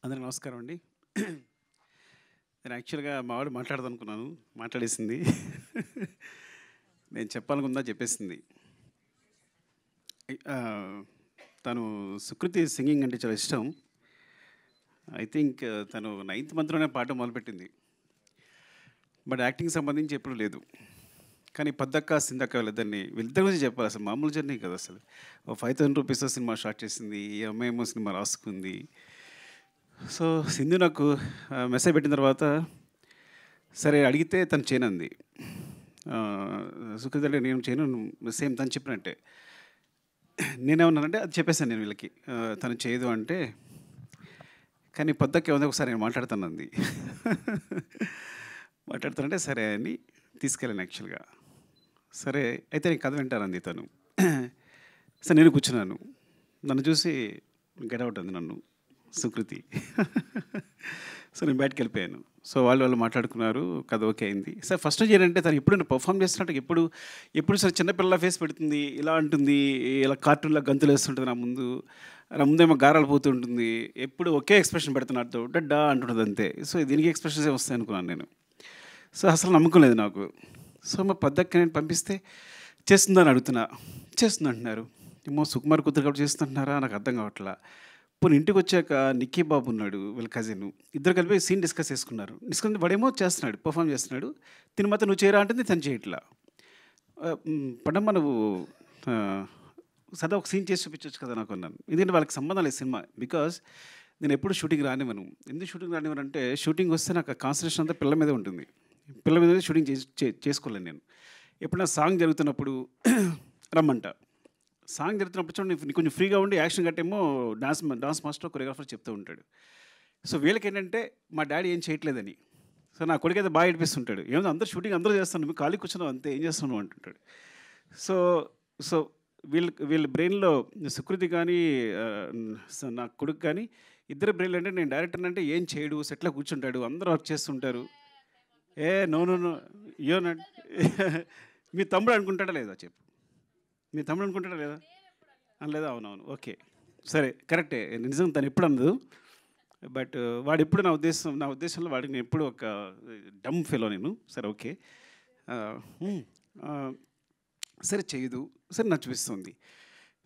అందరికి నమస్కారం అండి. నేను యాక్చువల్‌గా మా వాడు మాట్లాడదనుకున్నాను. మాట్లాడేసింది. నేను చెప్పాలనుకుందా చెప్పేసింది. ఆహ్, తను సుకృతి సింగింగ్ అంటే చాలా ఇష్టం. ఐ థింక్ తను నైన్త్ మంత్‌లోనే పాడడం మొదలుపెట్టింది. బట్ యాక్టింగ్‌కి సంబంధించి ఎప్పుడు లేదు. కానీ పద్దక్క, సింధక్క వీళ్ళిద్దరి గురించి చెప్పాలి. అసలు మామూలు జర్నీ కాదు అసలు. ఓ 5,000 రూపీస్‌తో సినిమా స్టార్ట్ చేసింది. ఈ అమ్మాయేమో సినిమా రాసుకుంది. సో, సింధు నాకు మెసేజ్ పెట్టిన తర్వాత సరే అడిగితే తను చేయనంది. సుకృతి అంటే నేను చేయను సేమ్ తను చెప్పినట్టే. నేనేమన్నానంటే అది చెప్పేసాను నేను వీళ్ళకి. తను చేయదు అంటే, కానీ పొద్దక్క ఏముంది ఒకసారి నేను మాట్లాడతానంది. మాట్లాడుతానంటే సరే అని తీసుకెళ్ళాను యాక్చువల్‌గా. సరే అయితే నేను కథ వింటానంది తను. సరే నేను కూర్చున్నాను. నన్ను చూసి గెట్ అవుట్ అంది నన్ను సుకృతి. సో నేను బయటకెళ్ళిపోయాను. సో వాళ్ళు మాట్లాడుకున్నారు. కథ ఓకే అయింది. సార్ ఫస్ట్ నుంచి ఏంటంటే తను ఎప్పుడు పర్ఫామ్ చేస్తున్నట్టు ఎప్పుడు సరే చిన్నపిల్ల ఫేస్ పెడుతుంది, ఇలా అంటుంది, ఇలా కార్టూన్‌లా గంతులు వేస్తుంటుంది నా ముందేమో గారాలు పోతుంటుంది. ఎప్పుడు ఒకే ఎక్స్‌ప్రెషన్ పెడుతున్నట్టు డడ్డా అంటుంటుంది అంతే. సో దీనికి ఎక్స్‌ప్రెషన్సే వస్తాయి అనుకున్నాను నేను. సో అసలు నమ్మకం లేదు నాకు. సో మా పెద్దక్క నేను పంపిస్తే చేస్తుందని అడుగుతున్నా. చేస్తుంది అంటున్నారు. ఏమో సుకుమార్ కూతురు కాబట్టి చేస్తుంటున్నారా నాకు అర్థం కావట్లా. పోనీ ఇంటికి వచ్చాక నిక్కీ బాబు ఉన్నాడు వీళ్ళ కజిన్. ఇద్దరు కలిపి సీన్ డిస్కస్ చేసుకున్నారు. డిస్కస్ వాడేమో చేస్తున్నాడు, పర్ఫామ్ చేస్తున్నాడు. తిని మాత్రం నువ్వు చేయరా అంటే తను చేయట్లా. పడమ్మ నువ్వు సదా ఒక సీన్ చేసి చూపించవచ్చు కదా నాకు అన్నాను. ఎందుకంటే వాళ్ళకి సంబంధం లేదు సినిమా. బికాజ్ నేను ఎప్పుడు షూటింగ్ రానివ్వను. ఎందుకు షూటింగ్ రానివ్వను అంటే షూటింగ్ వస్తే నాకు ఆ కాన్సన్ట్రేషన్ అంతా పిల్ల మీదే ఉంటుంది. పిల్ల మీద షూటింగ్ చేసుకోలేను నేను. ఎప్పుడైనా సాంగ్ జరుగుతున్నప్పుడు రమ్మంట. సాంగ్ జరుగుతున్నప్పుడు చూడండి నీకు కొంచెం ఫ్రీగా ఉండి యాక్షన్ గట్టేమో డాన్స్ మాస్టర్ కొరియోగ్రాఫర్ చెప్తూ ఉంటాడు. సో వీళ్ళకి ఏంటంటే మా డాడీ ఏం చేయట్లేదని. సో నా కొడుకు అయితే బాగా ఏడిపిస్తుంటాడు. ఏమో అందరూ షూటింగ్ అందరూ చేస్తాను నువ్వు ఖాళీ కూర్చున్నావు అంతే ఏం చేస్తున్నావు అంటుంటాడు. సో సో వీళ్ళ బ్రెయిన్లో సుకృతి కానీ నా కొడుకు కానీ ఇద్దరు బ్రెయిన్లో అంటే నేను డైరెక్టర్ అంటే ఏం చేయడు సెట్లో కూర్చుంటాడు అందరూ వర్క్ చేస్తుంటారు. నో నో నో మీ తమ్ముడు అనుకుంటాడా లేదా చెప్పు. మీ తమ్ముడు అనుకుంటాడా లేదా అనలేదా అవునవును ఓకే సరే కరెక్టే నిజం తను ఎప్పుడు అనదు. బట్ వాడు ఎప్పుడు నా ఉద్దేశంలో వాడికి నేను ఎప్పుడు ఒక డమ్ ఫెలో నేను సరే ఓకే సరే చేయదు సరే నాకు చూపిస్తుంది.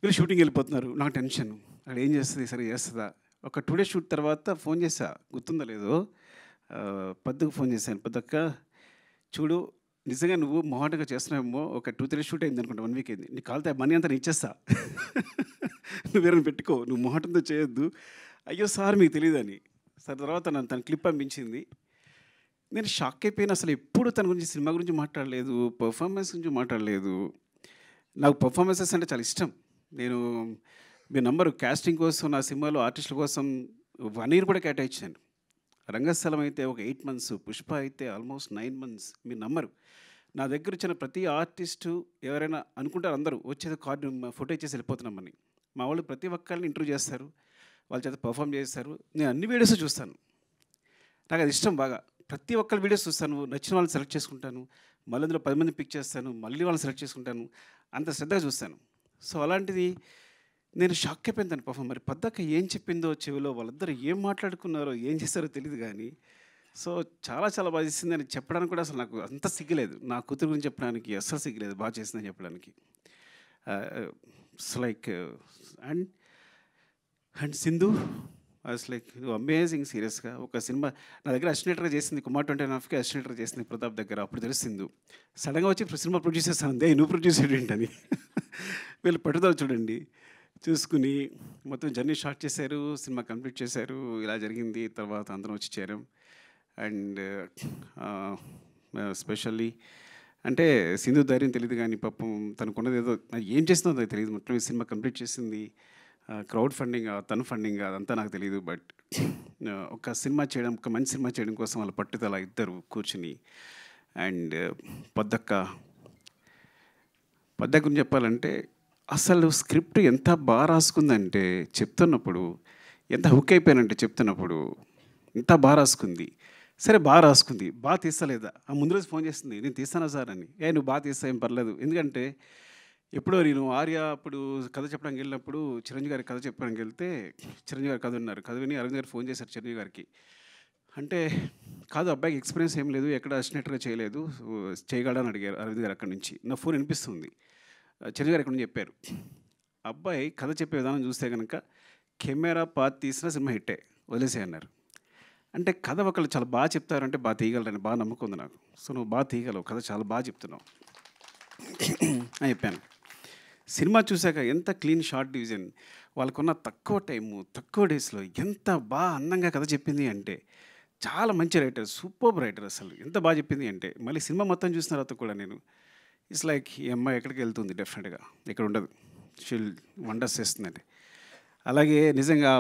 వీళ్ళు షూటింగ్ వెళ్ళిపోతున్నారు నాకు టెన్షన్ అక్కడ ఏం చేస్తుంది సరే చేస్తుందా. ఒక 2 days షూట్ తర్వాత ఫోన్ చేసా గుర్తుందో లేదో పద్దుకు ఫోన్ చేశాను. పద్దక్క చూడు నిజంగా నువ్వు మొహాటగా చేస్తున్నావేమో ఒక 2-3 షూట్ అయింది అనుకుంటా 1 week అయింది. నీ కాలితే మనీ అంతా నేను ఇచ్చేస్తా నువ్వు వేరే పెట్టుకో నువ్వు మొహాటంతో చేయొద్దు. అయ్యో సార్ మీకు తెలియదని. సార్ తర్వాత తన క్లిప్ పంపించింది. నేను షాక్ అయిపోయిన అసలు ఎప్పుడు తన గురించి సినిమా గురించి మాట్లాడలేదు పర్ఫార్మెన్స్ గురించి మాట్లాడలేదు. నాకు పర్ఫార్మెన్సెస్ అంటే చాలా ఇష్టం. నేను మీ నంబరు కాస్టింగ్ కోసం నా సినిమాలో ఆర్టిస్టుల కోసం 1 year కూడా కేటాయించాను. రంగస్థలం అయితే ఒక 8 months, పుష్ప అయితే ఆల్మోస్ట్ 9 months. మీరు నమ్మరు. నా దగ్గర వచ్చిన ప్రతి ఆర్టిస్టు ఎవరైనా అనుకుంటారు అందరూ వచ్చేది కార్డు ఫోటో ఇచ్చేసి వెళ్ళిపోతున్నామని. మా వాళ్ళు ప్రతి ఒక్కరిని ఇంటర్వ్యూ చేస్తారు, వాళ్ళ చేత పర్ఫామ్ చేస్తారు. నేను అన్ని వీడియోస్ చూస్తాను. నాకు అది ఇష్టం బాగా. ప్రతి ఒక్కరి వీడియోస్ చూస్తాను, నచ్చిన వాళ్ళని సెలెక్ట్ చేసుకుంటాను, మళ్ళీ అందులో 10 మందిని పిక్ చేస్తాను, మళ్ళీ వాళ్ళని సెలెక్ట్ చేసుకుంటాను, అంత శ్రద్ధగా చూస్తాను. సో అలాంటిది నేను షాక్ అయిపోయింది తను పర్ఫామ్. మరి పద్దక్క ఏం చెప్పిందో చెవిలో వాళ్ళిద్దరు ఏం మాట్లాడుకున్నారో ఏం చేస్తారో తెలియదు కానీ సో చాలా చాలా బాగా చేసింది అని చెప్పడానికి కూడా అసలు నాకు అంత సిగ్గులేదు. నా కూతురు గురించి చెప్పడానికి అస్సలు సిగ్గులేదు బాగా చేసిందని చెప్పడానికి. It's like and and Sindhu like amazing సీరియస్గా ఒక సినిమా నా దగ్గర అసిస్టెంట్గా చేసింది కుమార్ 29.5కి అసిస్టెంట్గా చేసింది ప్రతాప్ దగ్గర. అప్పుడు తెలిసింది సడన్గా వచ్చి సినిమా ప్రొడ్యూస్ చేస్తాను అంతే నువ్వు ప్రొడ్యూస్ ఏంటని. వీళ్ళు పట్టుదల చూడండి చూసుకుని మొత్తం జర్నీ స్టార్ట్ చేశారు, సినిమా కంప్లీట్ చేశారు. ఇలా జరిగింది. తర్వాత అందరం వచ్చి చేరాం. అండ్ స్పెషల్లీ అంటే సింధు ధైర్యం తెలియదు కానీ పాపం తనకున్నది ఏదో ఏం చేస్తుందో నాకు తెలియదు. మొత్తం ఈ సినిమా కంప్లీట్ చేసింది. క్రౌడ్ ఫండింగ్ తను ఫండింగ్ అదంతా నాకు తెలియదు. బట్ ఒక సినిమా చేయడం ఒక మంచి సినిమా చేయడం కోసం వాళ్ళ పట్టుదల ఇద్దరు కూర్చుని. అండ్ పద్దక్క గురించి చెప్పాలంటే అసలు స్క్రిప్ట్ ఎంత బాగా రాసుకుందంటే చెప్తున్నప్పుడు ఎంత హుక్ అయిపోయానంటే చెప్తున్నప్పుడు ఎంత బాగా రాసుకుంది. సరే బాగా రాసుకుంది బాగా తీస్తలేదా ముందు రోజు ఫోన్ చేస్తుంది నేను తీస్తానా సార్ అని. నువ్వు బాగా తీస్తా ఏం పర్లేదు ఎందుకంటే ఎప్పుడో నేను ఆర్య అప్పుడు కథ చెప్పడానికి వెళ్ళినప్పుడు చిరంజీవి గారి కథ చెప్పడానికి వెళ్తే చిరంజీవి గారు కథ విన్నారు. కథ విని అరవింద్ గారు ఫోన్ చేశారు చిరంజీవి గారికి. అంటే కాదు అబ్బాయికి ఎక్స్పీరియన్స్ ఏం లేదు, ఎక్కడ అసిస్టెంట్‌గా చేయలేదు, చేయగలడా అని అడిగారు అరవింద్ గారు అక్కడి నుంచి. నా ఫోన్ వినిపిస్తుంది. చిరంజీవి గారు ఎక్కడి నుంచి చెప్పారు. అబ్బాయి కథ చెప్పే విధానం చూస్తే గనక కెమెరా పాత్ తీసిన సినిమా హిట్టే, వదిలేసేయి అన్నారు. అంటే కథ ఒకళ్ళు చాలా బాగా చెప్తారంటే బాగా తీయగలరని బాగా నమ్మకం ఉంది నాకు. సో నువ్వు బాగా తీయగలవు, కథ చాలా బాగా చెప్తున్నావు అని చెప్పాను. సినిమా చూశాక ఎంత క్లీన్ షార్ట్ డివిజన్, వాళ్ళకున్న తక్కువ టైము తక్కువ డేస్లో ఎంత బాగా అందంగా కథ చెప్పింది అంటే, చాలా మంచి రైటర్, సూపర్బ్ రైటర్. అసలు ఎంత బాగా చెప్పింది అంటే, మళ్ళీ సినిమా మొత్తం చూసిన తర్వాత కూడా నేను ఇట్స్ లైక్ ఈ అమ్మాయి ఎక్కడికి వెళ్తుంది డెఫినెట్గా, ఇక్కడ ఉండదు, షీల్ వండర్స్ చేస్తుందండి. అలాగే నిజంగా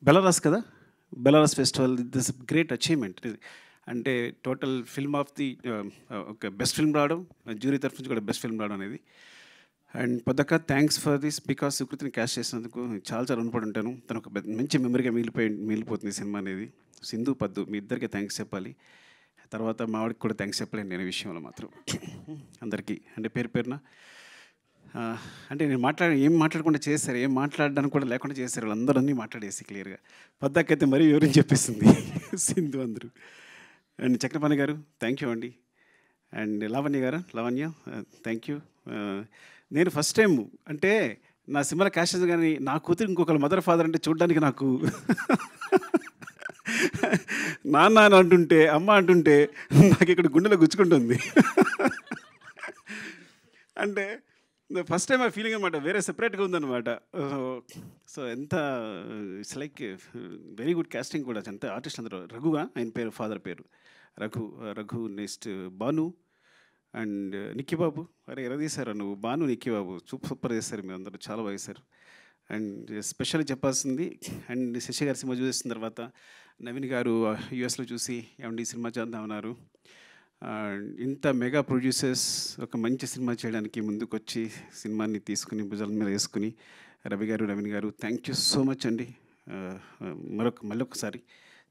బెలారస్ కదా, Belarus festival this great achievement. అంటే టోటల్ ఫిల్మ్ ఆఫ్ ది ఒక బెస్ట్ ఫిల్మ్ రావడం, జ్యూరీ తరఫు నుంచి కూడా బెస్ట్ ఫిల్మ్ రావడం అనేది. అండ్ పొద్దక్క థ్యాంక్స్ ఫర్ దిస్, బికాస్ సుకృతిని క్యాష్ చేసినందుకు చాలా చాలా రుణపడి ఉంటాను. తను ఒక మంచి మెమరీగా మిగిలిపోతుంది సినిమా అనేది. సింధు పద్దు మీ ఇద్దరికీ థ్యాంక్స్ చెప్పాలి. తర్వాత మావాడికి కూడా థ్యాంక్స్ చెప్పలేను నేను ఈ విషయంలో మాత్రం. అందరికీ అంటే పేరు పేరున అంటే నేను ఏం మాట్లాడకుండా చేశారు, ఏం మాట్లాడడానికి కూడా లేకుండా చేశారు, వాళ్ళందరూ అన్నీ మాట్లాడేసి క్లియర్గా. పద్దాకైతే మరీ వివరించి చెప్పేసింది సింధు అందరూ. అండ్ చక్రపాణి గారు థ్యాంక్ యూ అండి. And Lavanya thank you. నేను ఫస్ట్ టైం అంటే నా సినిమాలో క్యాష్ చేసి కానీ నా కూతురు ఇంకొకరు మదర్ ఫాదర్ అంటే చూడడానికి నాకు నాన్న అని అంటుంటే అమ్మ అంటుంటే నాకు ఇక్కడ గుండెలో గుచ్చుకుంటుంది. అంటే ఫస్ట్ టైం ఆ ఫీలింగ్ అనమాట, వేరే సెపరేట్గా ఉందన్నమాట. సో ఎంత it's like very good casting కూడా. అంత ఆర్టిస్ట్ అందరూ, రఘుగా ఆయన పేరు, ఫాదర్ పేరు రఘు. నెక్స్ట్ భాను అండ్ నిక్కీ బాబు. అరే ఎలా తీశారు నువ్వు, భాను నిక్కీ బాబు సూపర్ చేశారు మీరు అందరూ, చాలా బాగా చేశారు. అండ్ స్పెషల్గా చెప్పాల్సింది, అండ్ శశి గారి సినిమా చూసిన తర్వాత నవీన్ గారు యూఎస్లో చూసి ఏమండి సినిమా చేద్దామన్నారు. ఇంత మెగా ప్రొడ్యూసర్స్ ఒక మంచి సినిమా చేయడానికి ముందుకొచ్చి సినిమాని తీసుకుని భుజాల మీద వేసుకుని రవి గారు, నవీన్ గారు థ్యాంక్ యూ సో మచ్ అండి. మళ్ళొకసారి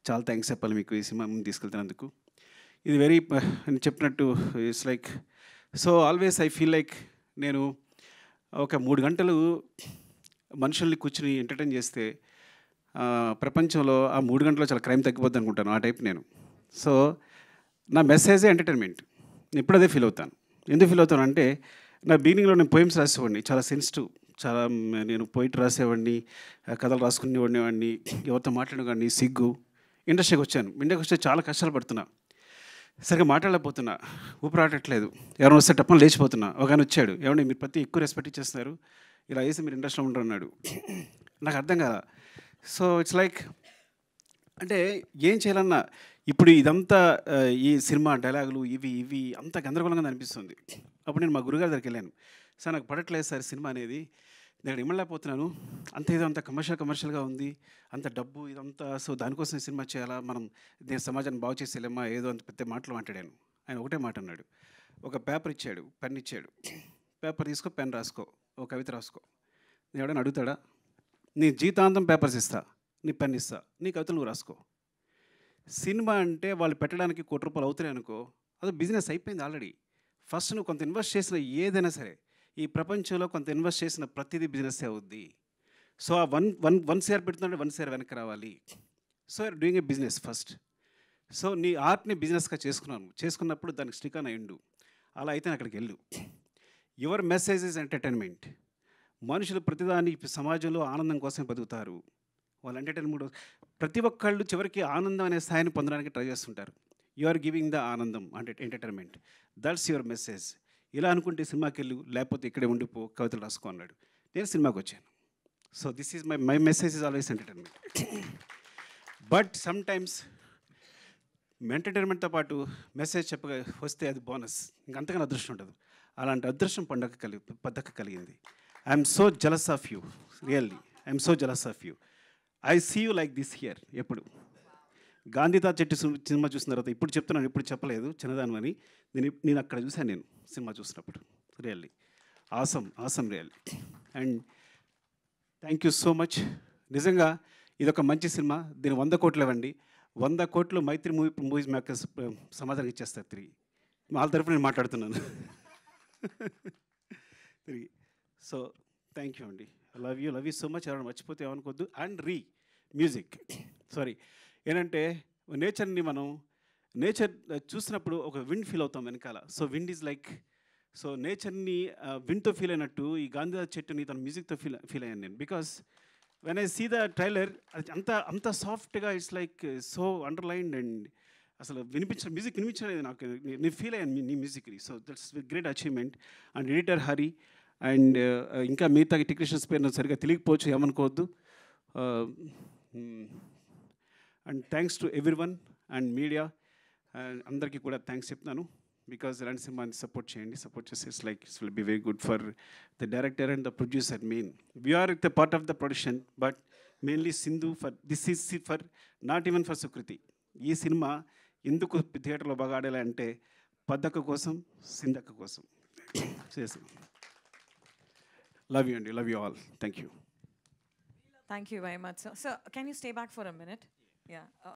చాలా థ్యాంక్స్ చెప్పాలి మీకు ఈ సినిమా ముందు తీసుకెళ్తున్నందుకు. ఇది వెరీ అని చెప్పినట్టు it's like so always I feel like నేను ఒక 3 గంటలు మనుషుల్ని కూర్చుని ఎంటర్టైన్ చేస్తే ప్రపంచంలో ఆ 3 గంటల్లో చాలా క్రైమ్ తగ్గిపోద్ది అనుకుంటాను, ఆ టైప్ నేను. సో నా మెసేజే ఎంటర్టైన్మెంట్. నేను ఇప్పుడు అదే ఫీల్ అవుతాను. ఎందుకు ఫీల్ అవుతాను అంటే, నా బిగినింగ్లో నేను పోయిమ్స్ రాసేవాడిని, చాలా సెన్సిటివ్, చాలా నేను పోయిట్ రాసేవాడిని, కథలు రాసుకునేవాడిని, ఎవరితో మాట్లాడేవాడిని, సిగ్గు. ఇండస్ట్రీకి వచ్చాను, ఇండస్ట్రీకి వస్తే చాలా కష్టాలు పడుతున్నా, సరిగ్గా మాట్లాడలేకపోతున్నా, ఊపిరాడట్లేదు, ఎవరైనా వస్తే టప్పని లేచిపోతున్నా. ఒక ఆయన వచ్చాడు, ఏమంటే మీరు ప్రతి ఎక్కువ రెస్పెక్ట్ ఇచ్చేస్తున్నారు, ఇలా వేసి మీరు ఇండస్ట్రీలో ఉంటారు అన్నాడు. నాకు అర్థం కాదా. సో ఇట్స్ లైక్ అంటే ఏం చేయాలన్నా ఇప్పుడు ఇదంతా ఈ సినిమా డైలాగులు ఇవి అంత గందరగోళంగా అనిపిస్తుంది. అప్పుడు నేను మా గురుగారి దగ్గరికి వెళ్ళాను. సార్ నాకు పడట్లేదు సార్ సినిమా అనేది, నేను ఇమ్మలేకపోతున్నాను, అంత ఏదో అంత కమర్షియల్గా ఉంది, అంత డబ్బు ఇదంతా, సో దానికోసం సినిమా చేయాలా, మనం నేను సమాజాన్ని బాగు చేసేలేమా, ఏదో అంత పెద్ద మాటలు మాట్లాడాను. ఆయన ఒకటే మాట అన్నాడు, ఒక పేపర్ ఇచ్చాడు, పెన్ ఇచ్చాడు, పేపర్ తీసుకో, పెన్ రాసుకో, ఒక కవిత రాసుకో. నేను ఎవడైనా అడుగుతాడా? నీ జీతాంతం పేపర్స్ ఇస్తా, నీ పెన్ ఇస్తా, నీ కవితలు నువ్వు రాసుకో. సినిమా అంటే వాళ్ళు పెట్టడానికి ₹1 అవుతున్నాయి అనుకో, అది బిజినెస్ అయిపోయింది ఆల్రెడీ. ఫస్ట్ నువ్వు కొంత ఇన్వెస్ట్ చేసిన ఏదైనా సరే ఈ ప్రపంచంలో కొంత ఇన్వెస్ట్ చేసిన ప్రతిదీ బిజినెస్ అవుద్ది. సో ఆ వన్ షేర్ పెడుతుందంటే 1 షేర్ వెనక్కి రావాలి. So you're doing a business first. So నీ ఆర్ట్ని బిజినెస్గా చేసుకున్నప్పుడు దానికి స్టిక్ అని ఎండు. అలా అయితే అక్కడికి వెళ్ళు. Your message is entertainment. మనుషులు ప్రతిదాని సమాజంలో ఆనందం కోసం బతుకుతారు. వాళ్ళు ఎంటర్టైన్మెంట్ ప్రతి ఒక్కళ్ళు చివరికి ఆనందం అనే స్థాయిని పొందడానికి ట్రై చేస్తుంటారు. యు ఆర్ గివింగ్ ద ఆనందం అంటే ఎంటర్టైన్మెంట్. That's your message. ఇలా అనుకుంటే సినిమాకి వెళ్ళు, లేకపోతే ఇక్కడే ఉండిపో, కవితలు రాసుకో అన్నాడు. నేను సినిమాకి వచ్చాను. So this is my message is always entertainment. But sometimes ఎంటర్టైన్మెంట్తో పాటు మెసేజ్ చెప్పగా వస్తే అది బోనస్, ఇంకంతగానో అదృష్టం ఉండదు. అలాంటి అదృష్టం పద్దక కలిగింది. I'm so jealous of you, really I'm so jealous of you. I see you like this here. ఎప్పుడు గాంధీతాత చెట్టు సినిమా చూసిన తర్వాత ఇప్పుడు చెప్తున్నాను, ఇప్పుడు చెప్పలేదు చిన్నదాను అని, నేను అక్కడ చూశాను నేను సినిమా చూసినప్పుడు. Really awesome really. And thank you so much. నిజంగా ఇదొక మంచి సినిమా, దీని 100 కోట్లు ఇవ్వండి. 100 కోట్లు మైత్రి మూవీస్ మేకర్స్ సమాధానం ఇచ్చేస్తారు తిరిగి. వాళ్ళ తరఫున నేను మాట్లాడుతున్నాను. తిరిగి. సో థ్యాంక్ యూ అండి. Love you so much. ఎవరైనా మర్చిపోతే ఏమనుకోవద్దు. అండ్ మ్యూజిక్ సారీ ఏంటంటే నేచర్ని మనం నేచర్ చూసినప్పుడు ఒక విండ్ ఫీల్ అవుతాం వెనకాల. So wind is like, so నేచర్ని విండ్తో ఫీల్ అయినట్టు ఈ గాంధీ చెట్టుని తన మ్యూజిక్తో ఫీల్ అయ్యాను నేను. Because when I see the trailer, అది అంత సాఫ్ట్గా, it's like so underlined and అసలు మ్యూజిక్ వినిపించలేదు నాకు. నేను ఫీల్ అయ్యాను నీ మ్యూజిక్ని. So that's great achievement. And editor Hari and ఇంకా మిగతా టెక్నీషియన్స్ పేరు నాకు సరిగ్గా తెలియకపోవచ్చు, ఏమనుకోవద్దు. And thanks to everyone and media అందరికీ కూడా థ్యాంక్స్ చెప్తున్నాను. బికాజ్ ఇలాంటి సినిమాని సపోర్ట్ చేయండి. సపోర్ట్ చేస్తే it's like it's will be very good for the director and the producer. Main we are the part of the production, but mainly Sindhu for this is for not even for Sukriti. ఈ సినిమా ఎందుకు థియేటర్లో బాగా ఆడాలి అంటే పద్దక్క కోసం, సింధక్క కోసం చేసాం. లవ్ యూ అండి. Love you all. Thank you. Thank you very much. So, can you stay back for a minute? Yeah.